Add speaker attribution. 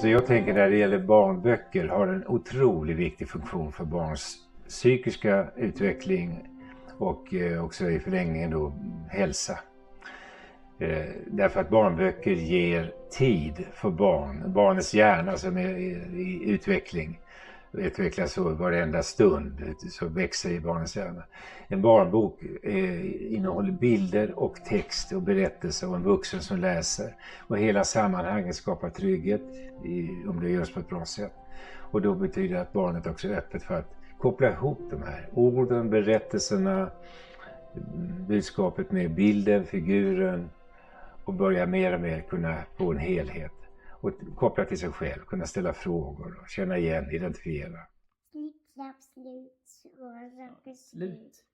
Speaker 1: Så jag tänker när det gäller barnböcker har en otroligt viktig funktion för barns psykiska utveckling och också i förlängningen då hälsa. Därför att barnböcker ger tid för barnets hjärna som är i utveckling. Utvecklas så varenda stund, så växer i barnens hjärna. En barnbok innehåller bilder och text och berättelser och en vuxen som läser. Och hela sammanhanget skapar trygghet om det görs på ett bra sätt. Och då betyder det att barnet också är öppet för att koppla ihop de här orden, berättelserna, budskapet med bilden, figuren och börja mer och mer kunna få en helhet. Och koppla till sig själv, kunna ställa frågor, känna igen, identifiera.
Speaker 2: Slipp, slapp, slut, svåra saker,
Speaker 3: Slut.